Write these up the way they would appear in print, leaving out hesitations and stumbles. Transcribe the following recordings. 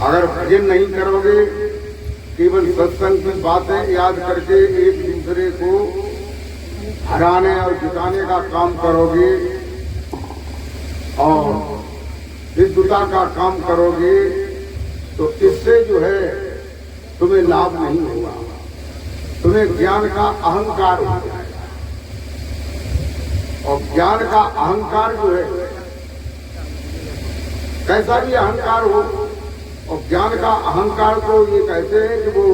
अगर भजन नहीं करोगे, केवल सत्संग की बातें याद करके एक दूसरे को हराने और जिताने का काम करोगे और विद्वता का काम करोगे, तो इससे जो है तुम्हें लाभ नहीं होगा। तुम्हें ज्ञान का अहंकार हो जाएगा, और ज्ञान का अहंकार जो है, कैसा भी अहंकार हो, और ज्ञान का अहंकार को ये कहते हैं कि वो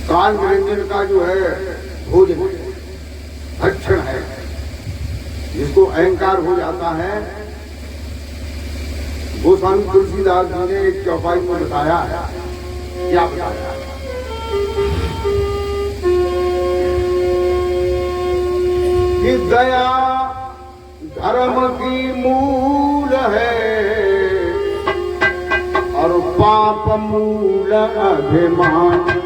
काल निरंजन का जो है भोजन भक्षण है। जिसको अहंकार हो जाता है, गोस्वामी तुलसीदास जी ने एक चौपाई में बताया है। क्या बताया? कि दया धर्म की मूल है और पाप मूल अभिमान।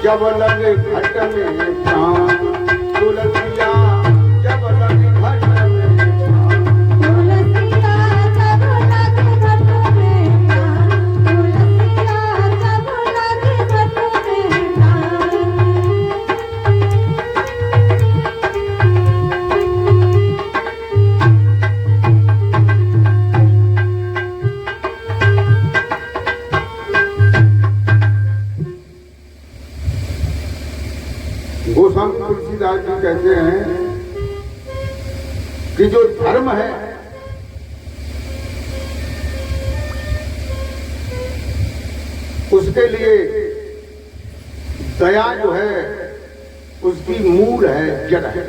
जब लगे घट में प्राण, तुलसिया जब लगे घट में प्राण, तुलसिया जब लगे घट में प्राण, तुलसिया जब लगे घट में प्राण। गोस्वामी तुलसीदास जी कहते हैं कि जो धर्म है उसके लिए दया जो है उसकी मूल है, जड़ है।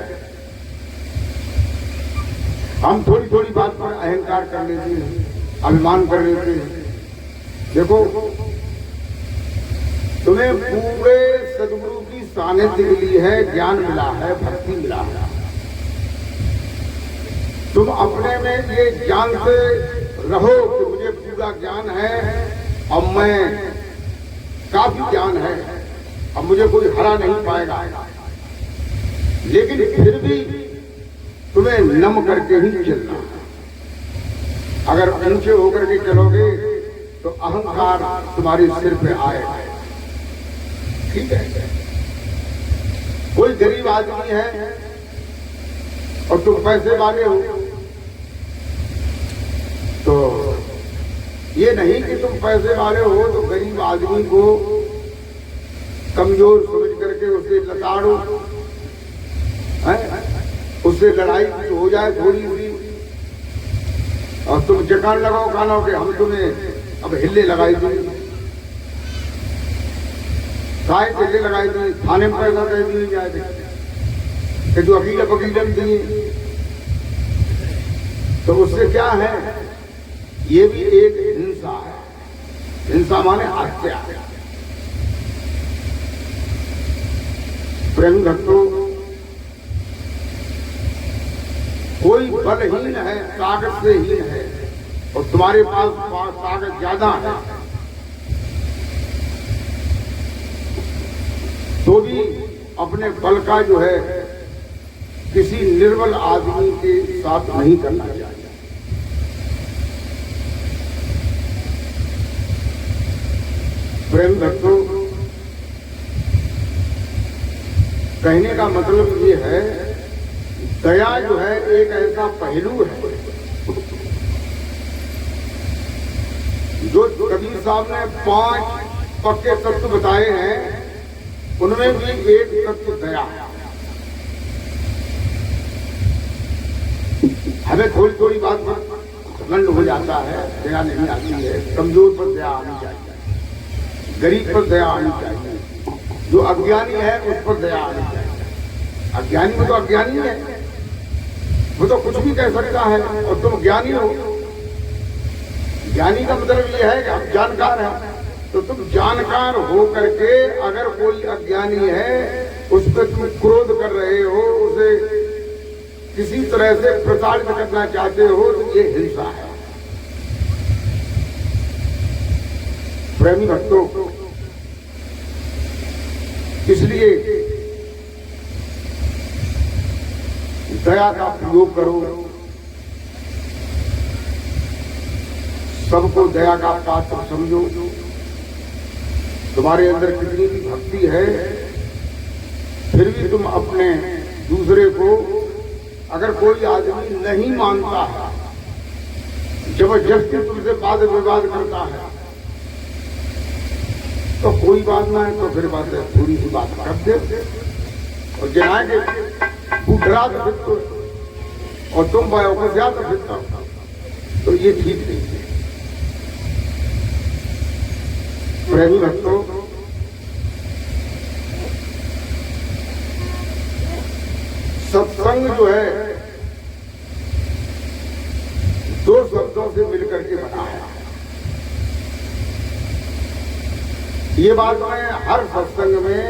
हम थोड़ी थोड़ी बात पर अहंकार कर लेते हैं, अभिमान कर लेते हैं। देखो, तुम्हें पूरे सदगुरु की सानिध्य मिली है, ज्ञान मिला है, भक्ति मिला है। तुम अपने में ये जानते रहो कि मुझे पूरा ज्ञान है और मैं काफी ज्ञान है, अब मुझे कोई हरा नहीं पाएगा। लेकिन फिर भी तुम्हें नम करके ही चलना। अगर ऊंचे होकर के चलोगे तो अहंकार तुम्हारे सिर पे आएगा। ठीक है? कोई गरीब आदमी है और तुम पैसे वाले हो, तो ये नहीं कि तुम पैसे वाले हो तो गरीब आदमी को कमजोर समझ करके उसे लताड़ो, उससे लड़ाई हो जाए थोड़ी सी और तुम जकान लगाओ कानों के, हम तुम्हें अब हिल्ले लगाई देंगे, काय हिल्ले लगाई देंगे, थाने में पैसा दे दिए जाए कि जो अकील वकीलन दिए। तो उससे क्या है, ये भी एक हिंसा है। हिंसा माने हत्या। प्रेम भक्तों, कोई बलहीन है, ताकत से हीन है और तुम्हारे पास ताकत ज्यादा है, तो भी अपने बल का जो है किसी निर्बल आदमी के साथ नहीं करना चाहिए। प्रेम भक्तों, कहने का मतलब ये है, दया जो है एक ऐसा पहलू है जो कबीर साहब ने 5 पक्के तत्व बताए हैं, उनमें भी एक तत्व दया है। हमें थोड़ी थोड़ी बात पर घमंड हो जाता है, दया नहीं आती है। कमजोर पर दया आनी चाहिए, गरीब पर दया आनी चाहिए, जो अज्ञानी है उस पर दया आनी चाहिए। अज्ञानी में तो अज्ञानी है, वो तो कुछ भी कह सकता है, और तुम ज्ञानी हो। ज्ञानी का मतलब ये है कि हम जानकार हैं। तो तुम जानकार हो करके अगर कोई अज्ञानी है उस पर तुम क्रोध कर रहे हो, उसे किसी तरह से प्रताड़ित करना चाहते हो, तो ये हिंसा है। प्रेमी भक्तों, इसलिए दया का प्रयोग करो, सबको दया का पात्र समझो। तुम्हारे अंदर कितनी भी भक्ति है, फिर भी तुम अपने दूसरे को, अगर कोई आदमी नहीं मानता है, जबरदस्ती तुमसे वाद विवाद करता है, तो कोई बात ना है, तो फिर बात है थोड़ी सी बात कर दे और जनाए उठरा तो फिर और तुम बायों ज्यादा फिरता, तो ये ठीक नहीं है। प्रेमी भक्तों, सत्संग जो है दो शब्दों से मिलकर के बना है। ये बात मैं हर सत्संग में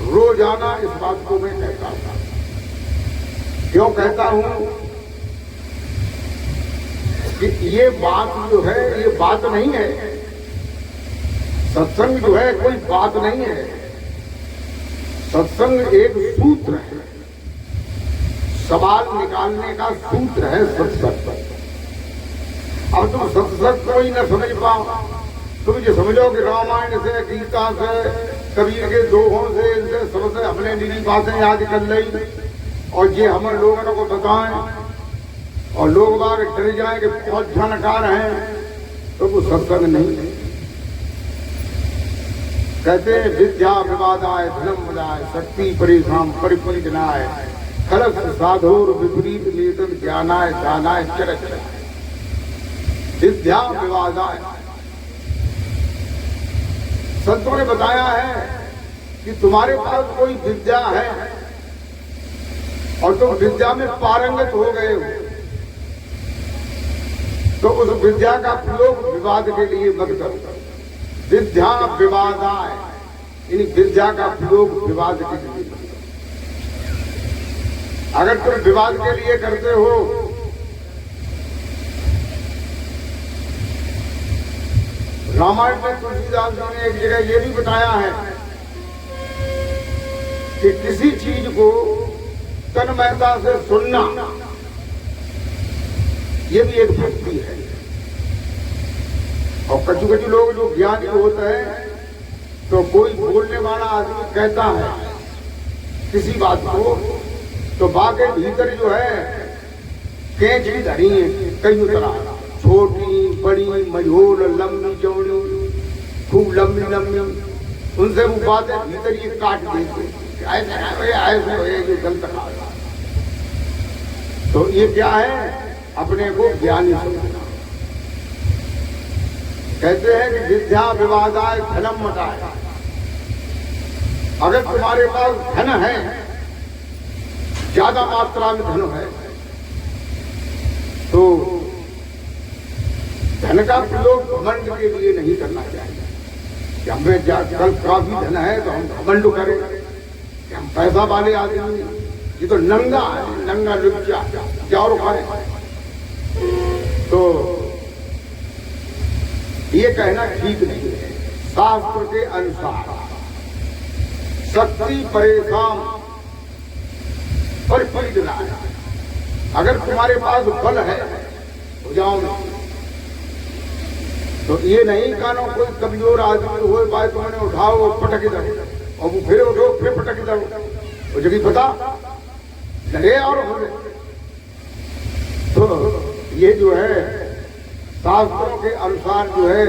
रोजाना इस बात को मैं कहता हूं। क्यों कहता हूं कि ये बात जो है ये बात नहीं है, सत्संग जो है कोई बात नहीं है, सत्संग एक सूत्र है, सवाल निकालने का सूत्र है सत्संग। अब तुम सत्संग को ही न समझ पाओ, तुम ये समझो कि रामायण से, गीता से, कबीर के दोहों से, इनसे सबसे अपने निजी बातें याद कर ली और ये हम लोगों को बताएं और लोग बाग डर जाए कि बहुत जानकार हैं, तो वो सत्संग नहीं है। कहते हैं विद्या विवादाय धनम मदाय शक्ति परेशान परिपरिजनाय खलस साधुर विपरीत वेतन ज्ञानाय दानाय चरचर। विद्या विवादाय, संतों ने बताया है कि तुम्हारे पास कोई विद्या है और तुम विद्या में पारंगत हो गए हो, तो उस विद्या का प्रयोग विवाद के लिए मत करो। विद्या विवादाय, इन विद्या का प्रयोग विवाद के लिए मत करो। अगर तुम विवाद के लिए करते हो रामायण में तुलसीदास जी ने एक जगह ये भी बताया है कि किसी चीज को तन्मयता से सुनना ये भी एक भक्ति है। और कछु कछु लोग जो ज्ञानी होते हैं, तो कोई बोलने वाला आदमी कहता है किसी बात को, तो बाके भीतर जो है केंच भी धरी है कई तरह, छोटी बड़ी मझोल लंबी चौड़ी खूब लंबी लंबी, उनसे वो बातें भीतर ये काट देते ऐसे जो गलत कहा। तो ये क्या है, अपने को ज्ञानी समझना। कहते हैं कि विद्या विवादाय धनम मदाय। अगर तुम्हारे पास धन है, ज्यादा मात्रा में धन है, तो धन का प्रयोग घमंड के लिए नहीं करना चाहिए कि हमें कल काफी धन है तो हम घमंड करें कि हम पैसा वाले आदमी। ये तो नंगा है, नंगा लुच्चा जाओ खाए। तो ये कहना ठीक नहीं है। शास्त्र के अनुसार शक्ति परेशान परिपरिजना है। अगर तुम्हारे पास बल है हो जाओ, तो ये नहीं कानो कोई कमजोर आदमी हो पाए तुमने उठाओ पटक दो और वो फिर उठो फिर पटक दो, वो जगह पता लगे और हो। तो ये जो है शास्त्रों के अनुसार जो है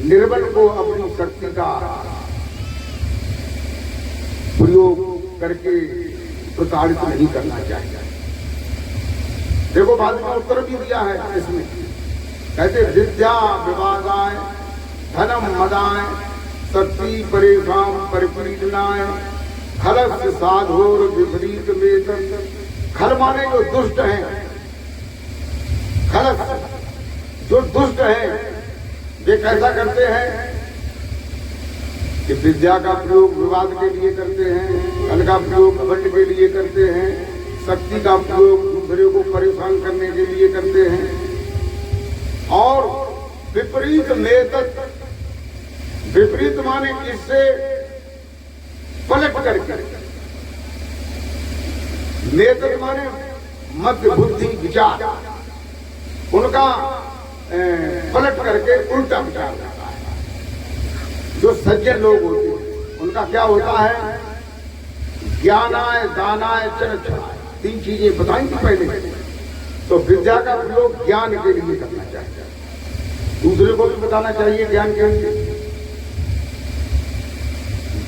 निर्बल को अपनी शक्ति का प्रयोग करके प्रताड़ित नहीं करना चाहिए। देखो बाद में उत्तर भी दिया है इसमें, कहते विद्या विवादाय धनम मदाय शक्ति परेशान परिपरीतनाय खलस साधोर विपरीत वेतन। खल माने जो दुष्ट हैं, खलस जो दुष्ट हैं वे कैसा करते हैं कि विद्या का प्रयोग विवाद के लिए करते हैं, धन का प्रयोग घमंड के लिए करते हैं, शक्ति का प्रयोग दूसरे को परेशान करने के लिए करते हैं। और विपरीत मेतत, विपरीत माने इससे पलट करके, मेतत माने मध्य बुद्धि विचार, उनका पलट करके उल्टा विचार होता है। जो सज्जन लोग होते हैं उनका क्या होता है, ज्ञानाय दानाय चरक्षणाय, तीन चीजें बताई थी पहले। तो विद्या का प्रयोग ज्ञान के लिए करना चाहिए, दूसरे को भी बताना चाहिए ज्ञान के लिए।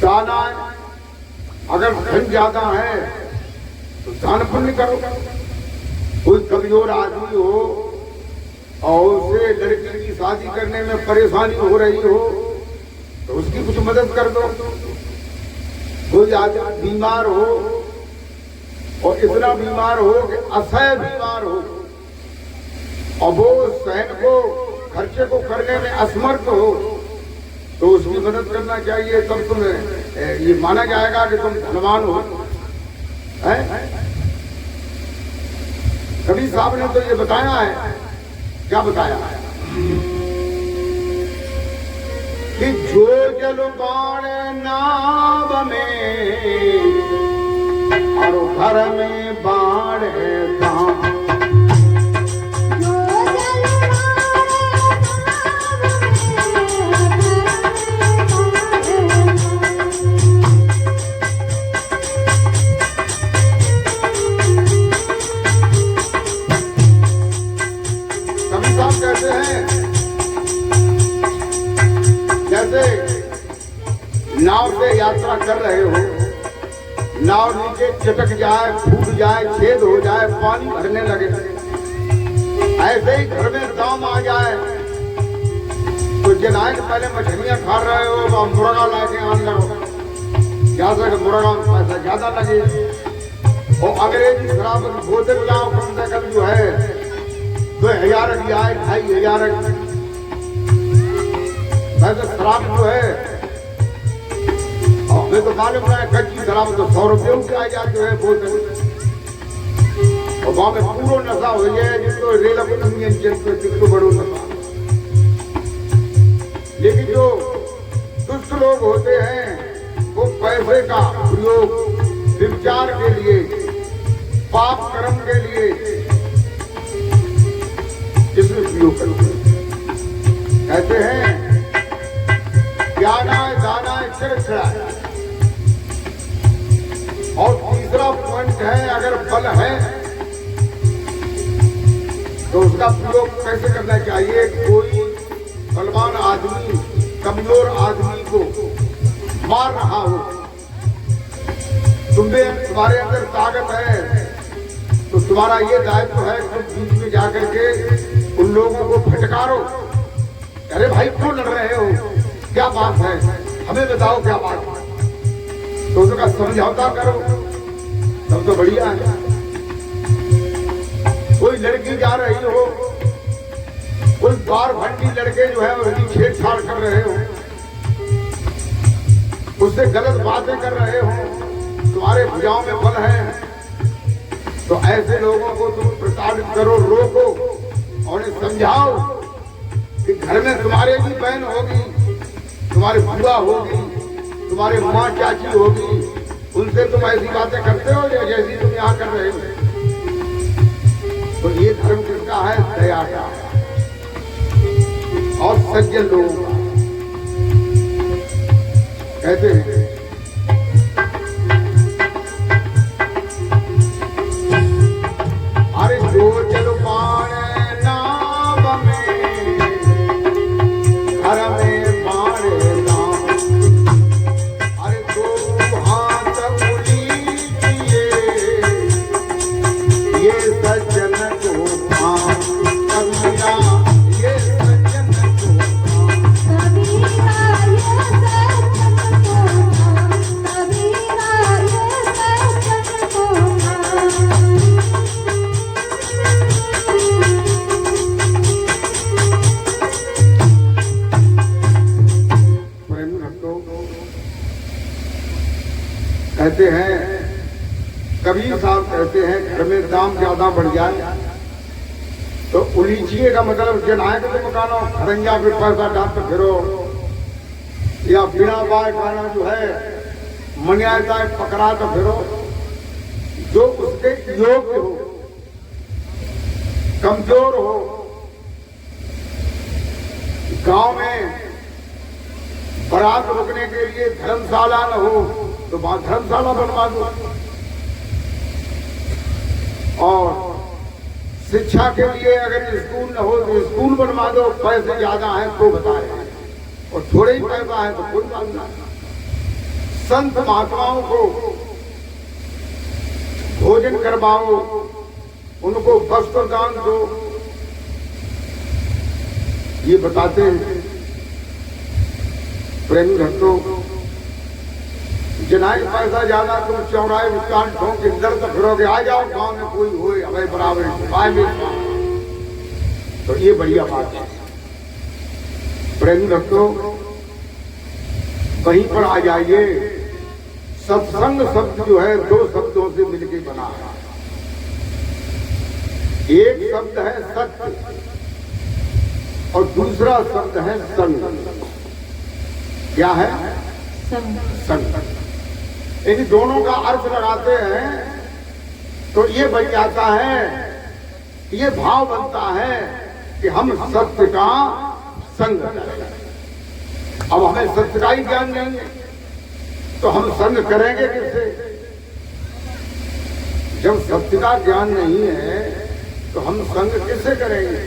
दानाय, अगर धन ज्यादा है तो दान पुण्य करो। कोई कमजोर आदमी हो और उसे लड़की की शादी करने में परेशानी हो रही हो तो उसकी कुछ मदद कर दो। कोई आदमी बीमार हो और इतना बीमार हो कि असह्य बीमार हो और वो सहन को खर्चे को करने में असमर्थ हो तो उसकी मदद करना चाहिए। तब तुम्हें ये माना जाएगा कि तुम धनवान हो। कबीर साहब ने तो ये बताया है, क्या बताया है कि जो जल बाण नाव में और घर में बाण दाम। कहते हैं जैसे नाव से यात्रा कर रहे हो, नाव नीचे चटक जाए, फूट जाए, छेद हो जाए, पानी भरने लगे, ऐसे ही घर में दाम आ जाए तो जनाए पहले मछलियां खा रहे हो तो मुर्गा लाके आन लगो, ज्यादा मुर्गा में पैसा ज्यादा लगे। और अंग्रेजी शराब बोतल लाओ कम से कम जो है 2000 की आए, 2500 वैसे शराब जो है हमें तो मालूम है कच्ची शराब तो 100 रुपये की आ जाती है बोतल। और वहां में पूरा नशा हो जाए जिसको रेल जिसको बड़ो नशा। लेकिन जो दुष्ट लोग होते हैं वो पैसे का प्रयोग विचार के लिए, पाप कर्म के लिए इसमें प्रयोग करते हैं। कहते हैं ज्ञानाय दानाय चरक्षणाय। और तीसरा पॉइंट है, अगर बल है तो उसका प्रयोग कैसे करना चाहिए। कोई बलवान आदमी कमजोर आदमी को मार रहा हो, तुम्हारे अंदर ताकत है तो तुम्हारा ये दायित्व है कि तुम बीच में जाकर के उन लोगों को फटकारो। अरे भाई क्यों लड़ रहे हो, क्या बात है, हमें बताओ क्या बात है। तो उसका समझौता करो, तब तो बढ़िया है। कोई लड़की जा रही हो, कोई बार भंडी लड़के जो है उसकी छेड़छाड़ कर रहे हो, उससे गलत बातें कर रहे हो, तुम्हारे भुजाओं में बल है तो ऐसे लोगों को तुम प्रताड़ित करो, रोको और उन्हें समझाओ कि घर में तुम्हारे भी बहन होगी, तुम्हारी बुआ होगी, तुम्हारी माँ चाची होगी, उनसे तुम ऐसी बातें करते हो जैसी तुम यहाँ कर रहे हो। तो ये धर्म किसका है, दया का और सज्जन लोगों का। कहते हैं अरे जो जल बाण नाव में घर में बाण दाम। अरे दो हाथ उली किए ये सज्जन को काम। कबीरा ये सज्जन को काम। कबीरा ये कहते हैं, कबीर साहब कहते हैं, घर में दाम ज्यादा बढ़ जाए तो उलीचिए का मतलब जनाए के तो मकानो खरंजा पे पैसा डालते फिरो, या बिना बाय खाना जो है मनियाता पकड़ा तो फिरो। जो उसके योग्य हो, कमजोर हो, गांव में बारात रुकने के लिए धर्मशाला न हो तो वहां धर्मशाला बनवा दो, और शिक्षा के लिए अगर स्कूल न हो तो स्कूल बनवा दो। पैसे ज्यादा हैं तो बताए, और थोड़े ही पैसा है तो कोई बात नहीं। संत महात्माओं को भोजन करवाओ, उनको वस्त्र दान दो, ये बताते हैं। प्रेमी भक्तों, जनाए पैसा ज्यादा तुम चौराहे विस्तार ठोंक के इधर तो फिरोगे, आ जाओ गांव में कोई होए हमें बराबर तो ये बढ़िया बात है। प्रेमी भक्तों, वहीं पर आ जाइए। सत्संग शब्द जो है दो शब्दों से मिलकर बना है। एक शब्द है सत्य और दूसरा शब्द है संग। क्या है? संग। यदि दोनों का अर्थ लगाते हैं तो ये बन जाता है, ये भाव बनता है कि हम सत्य का संग करें। अब हमें सत्य का ही ज्ञान नहीं है तो हम संग करेंगे किससे? जब सत्य का ज्ञान नहीं है तो हम संग किससे करेंगे?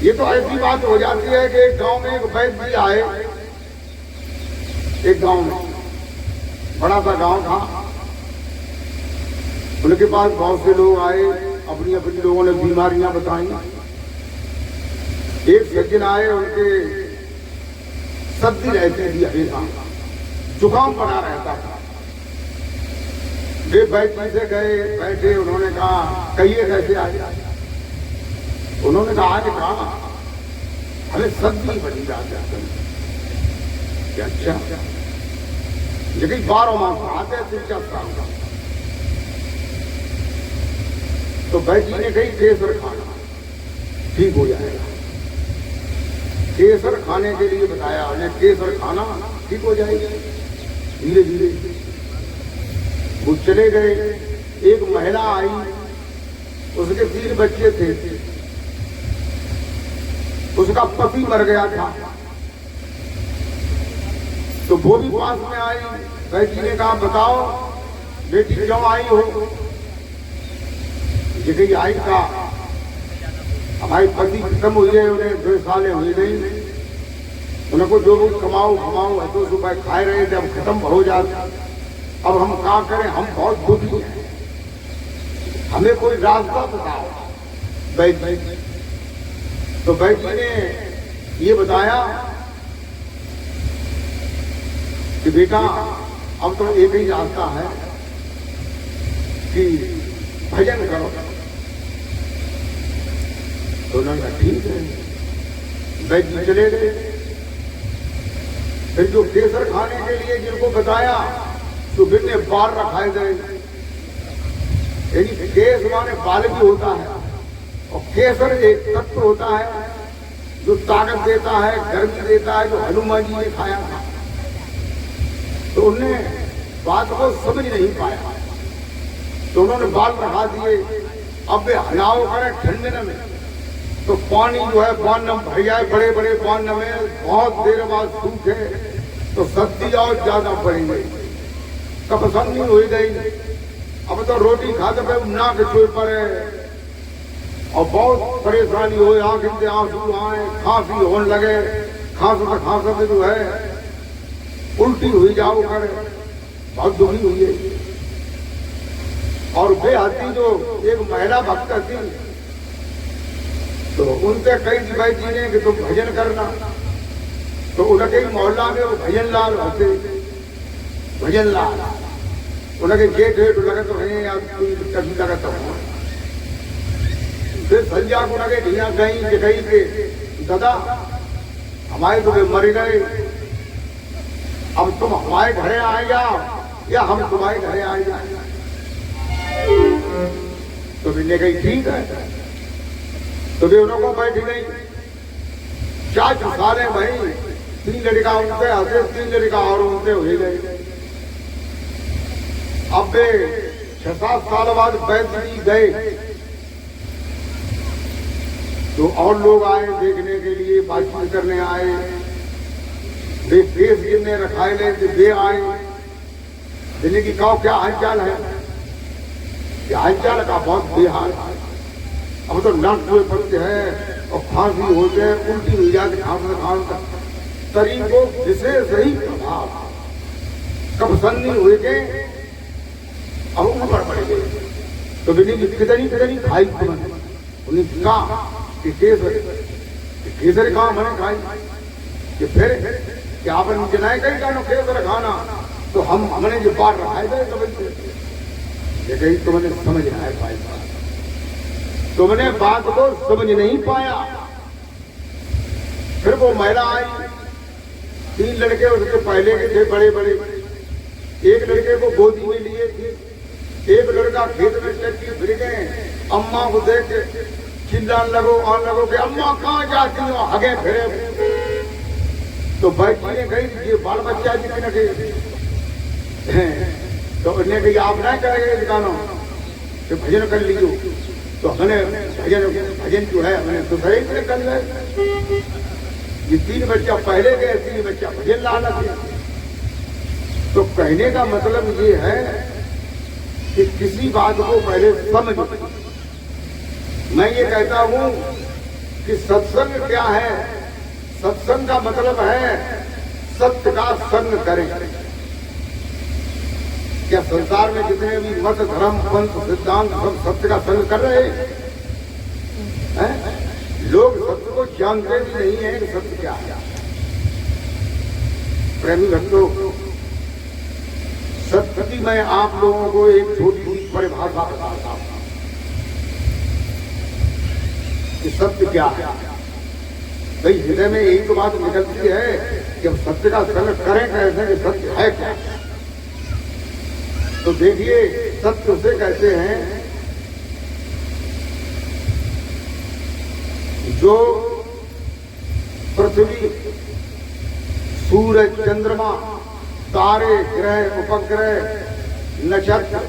ये तो ऐसी बात हो जाती है कि एक गांव में एक वैद्य जी आए, एक गांव में, बड़ा सा गांव था, उनके पास बहुत से लोग आए, अपनी अपनी लोगों ने बीमारियां बताई। एक सज्जन आए, उनके सर्दी रहती थी हमेशा, जुकाम बना रहता था। वे वैद्य से गए, बैठे, उन्होंने कहा कहिए कैसे आए? उन्होंने कहा आज कहा हमें सर्दी बनी जाती है। अच्छा, लेकिन 12 मास आते हैं 3-4 साल का। तो वैद्य ने कही केसर खाना ठीक हो जाएगा। केसर खाने के लिए बताया उन्हें, केसर खाना ठीक हो जाएगा। धीरे धीरे वो चले गए। एक महिला आई, उसके 3 बच्चे थे, उसका पति मर गया था, तो वो भी पास में आई। वैद्य ने कहा बताओ बेटी क्यों आई हो? ये आई का हमारे पति खत्म हुई है, उन्हें 2 साल हुई नहीं, उनको जो भी कमाओ घमाओ 2 रुपए खाए रहे थे, अब खत्म हो जाते, अब हम क्या करें? हम बहुत दुखी हैं, हमें कोई रास्ता बताओ। वैद्य तो वैद्य ने ये बताया कि बेटा अब तो एक ही रास्ता है कि भजन करो। तो उन्होंने कहा ठीक है। वैद्य चले गए। फिर जो केसर खाने के लिए जिनको बताया तो फिर ने बाल रखाए गए। यानी केस माने बाल भी होता है, और केसर एक तत्व होता है जो ताकत देता है, गर्मी देता है, जो हनुमान जी ने खाया था। तो उन्होंने बात को समझ नहीं पाया, तो उन्होंने बाल रखा दिए। अब वे हलाओ करें ठंडे में तो पानी जो है बांध में भर जाए, बड़े बड़े बांध में, बहुत देर बाद सूखे तो सर्दी और ज्यादा बढ़ी गई, कपसंदी हो गई। अब तो रोटी खाते पे नाक चोर पड़े और बहुत परेशानी हो, आंख से आंसू आए, खांसी होने लगे, खांसते जो है उल्टी हुई जाओ करे, बहुत दुखी हुई है। और वे आती जो एक महिला भक्त थी, तो उनसे कई भाई जी ने कि तुम भजन करना, तो उनके मोहल्ला में वो भजन लाल होते, भजन लाल उनके गेट लगे तो है या कभी लगा तो फिर संध्या को लगे ढिया कहीं पे दादा हमारे तो वे मर गए, अब तुम हमारे घरे आए जाओ, या हम तुम्हारे घरे आ जाए। तो मैंने कही ठीक है। तो वे उनको बैठ गई। 4 साल है भाई, 3 लड़का उनसे हंसे, 3 लड़का और उनसे हो गए। अब वे 6-7 साल बाद बैतडी गए तो और लोग आए देखने के लिए, बातचीत करने आए। वे फेस गिरने रखाए ले तो वे आए दिल्ली की कहो क्या हालचाल है, क्या हालचाल का बहुत बेहाल। अब तो नट हुए पड़ते हैं और फांसी होते हैं, उल्टी हो जाती खांस शरीर को विशेष ही प्रभाव कब सन्नी हुए के अब ऊपर पड़ गए। तो कितनी खाई उन्हें कहा कि केसर कहा मैंने खाई कि फिर क्या अपन जनाए कहीं जानो केसर खाना, तो हमने जो बार रखाए थे कभी तुमने समझ रहा है भाई, तुमने बात को समझ नहीं पाया। फिर वो महिला आई, 3 लड़के उसके पहले के थे बड़े बड़े, एक लड़के को गोदी में लिए थे, एक लड़का खेत में चल के फिर गए। अम्मा को देख के चिल्लाने लगो आने लगो कि अम्मा कहाँ जाती हो, हगे फिरे। तो बैठी ने कही ये बाल बच्चा जी न तो उन्हें कही आप नहीं करेंगे दुकानों तो भजन कर लीजिए। तो हमने भजन जो है मैंने तो सही से कर गए। ये 3 बच्चा पहले गए, 3 बच्चा भजन लाना थे। तो कहने का मतलब ये है कि किसी बात को पहले समझ। मैं ये कहता हूं कि सत्संग क्या है, सत्संग का मतलब है सत्य का संग करें। क्या संसार में जितने भी मत धर्म पंथ सिद्धांत सब सत्य का संग कर रहे हैं? लोग सत्य को जानते भी नहीं है कि सत्य क्या है। प्रेमी भक्तों, सत्य की मैं आप लोगों को एक छोटी सी परिभाषा बताता हूं कि सत्य क्या है। भाई हृदय में एक तो बात निकलती है कि हम सत्य का संग करें कैसे, कि सत्य है क्या। तो देखिए सत्य उसे कहते हैं जो पृथ्वी सूरज चंद्रमा तारे ग्रह उपग्रह नक्षत्र